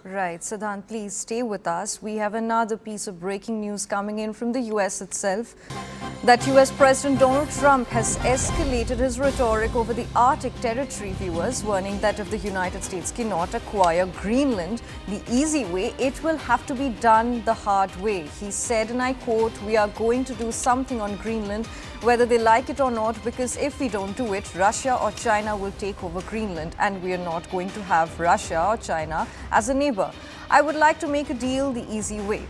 Right, Siddhant, please stay with us. We have another piece of breaking news coming in from the US itself, that US President Donald Trump has escalated his rhetoric over the Arctic territory, viewers, warning that if the United States cannot acquire Greenland the easy way, it will have to be done the hard way. He said, and I quote, "We are going to do something on Greenland, whether they like it or not, because if we don't do it, Russia or China will take over Greenland, and we are not going to have Russia or China as a neighbor. I would like to make a deal the easy way."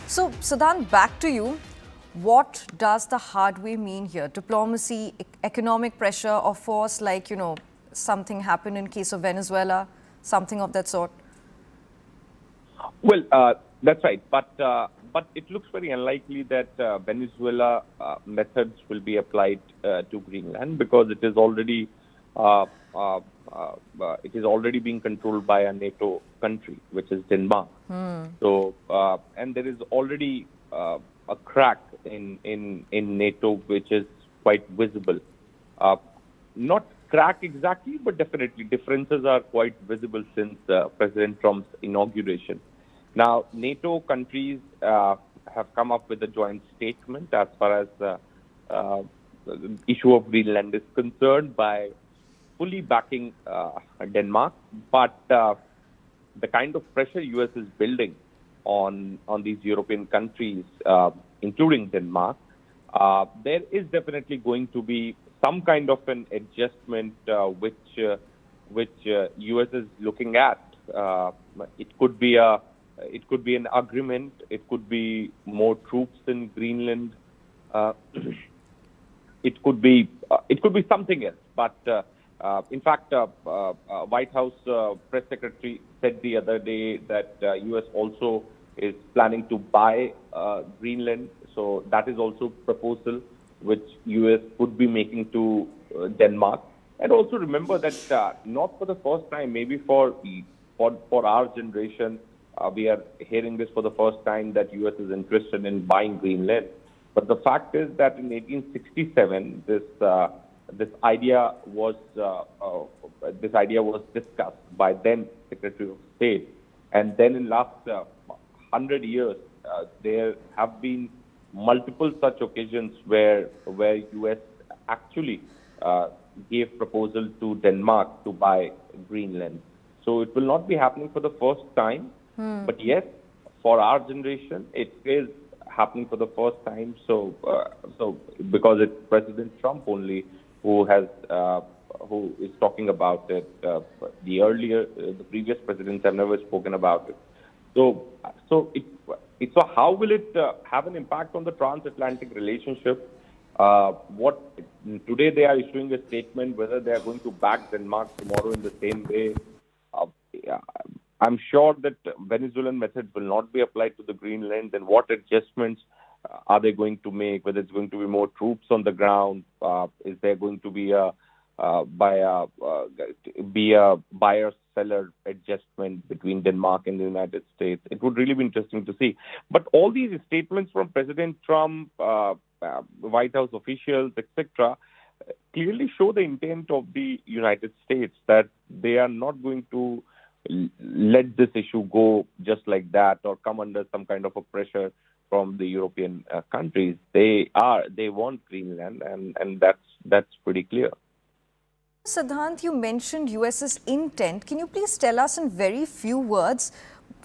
So, Siddhant, back to you. What does the hard way mean here? Diplomacy, economic pressure, or force, like, something happened in case of Venezuela, something of that sort? Well, that's right. But it looks very unlikely that Venezuela methods will be applied to Greenland, because it is already being controlled by a NATO country, which is Denmark. So, and there is already a crack in NATO, which is quite visible. Not crack exactly, but definitely differences are quite visible since President Trump's inauguration. Now, NATO countries have come up with a joint statement as far as the issue of Greenland is concerned, by fully backing Denmark. But the kind of pressure US is building on these European countries, including Denmark, there is definitely going to be some kind of an adjustment which US is looking at. It could be an agreement. It could be more troops in Greenland. It could be something else. But in fact, White House press secretary said the other day that US also is planning to buy Greenland. So that is also a proposal which US would be making to Denmark. And also remember that not for the first time, maybe for our generation, we are hearing this for the first time, that US is interested in buying Greenland. But the fact is that in 1867, this idea was discussed by then Secretary of State, and then in last 100 years, there have been multiple such occasions where US actually gave proposal to Denmark to buy Greenland. So it will not be happening for the first time. But yes, for our generation, it is happening for the first time. So because it's President Trump only who is talking about it. The previous presidents have never spoken about it. So how will it have an impact on the transatlantic relationship? Today they are issuing a statement whether they are going to back Denmark tomorrow in the same way. I'm sure that Venezuelan methods will not be applied to the Greenland. Then what adjustments are they going to make? Whether it's going to be more troops on the ground? Is there going to be a buyer-seller adjustment between Denmark and the United States? It would really be interesting to see. But all these statements from President Trump, White House officials, etc., clearly show the intent of the United States, that they are not going to let this issue go just like that, or come under some kind of a pressure from the European countries. They want Greenland, and that's pretty clear. Siddhant, you mentioned US's intent. Can you please tell us in very few words?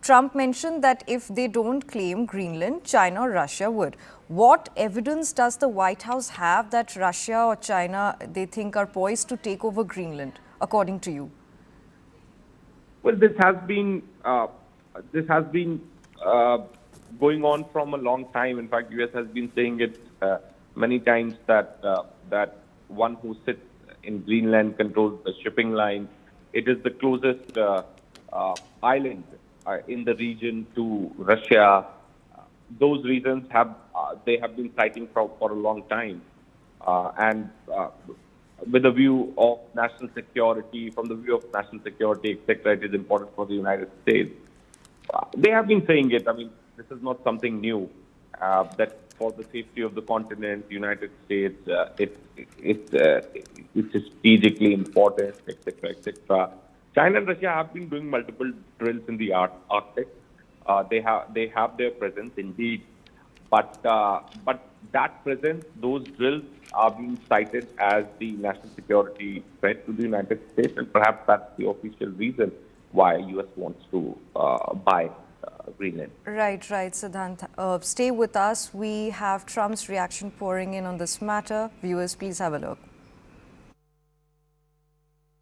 Trump mentioned that if they don't claim Greenland, China or Russia would. What evidence does the White House have that Russia or China, they think, are poised to take over Greenland, according to you? Well, this has been going on from a long time. In fact, US has been saying it many times that one who sits in Greenland controls the shipping line. It is the closest island in the region to Russia. Those reasons have been citing for a long time, and with the view of national security, from the view of national security, etc., it is important for the United States. They have been saying it. I mean, this is not something new. That for the safety of the continent, the United States, it's strategically important, etc., etc. China and Russia have been doing multiple drills in the Arctic. They have their presence indeed, but that presence, those drills are being cited as the national security threat to the United States, and perhaps that's the official reason why U.S. wants to buy Greenland. Right, Siddhant. Stay with us. We have Trump's reaction pouring in on this matter. Viewers, please have a look.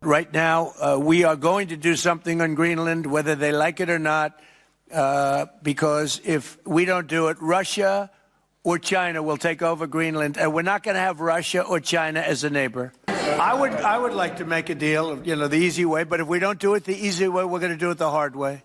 Right now, we are going to do something on Greenland, whether they like it or not, because if we don't do it, Russia or China will take over Greenland, and we're not going to have Russia or China as a neighbor. I would like to make a deal, the easy way, but if we don't do it the easy way, we're going to do it the hard way.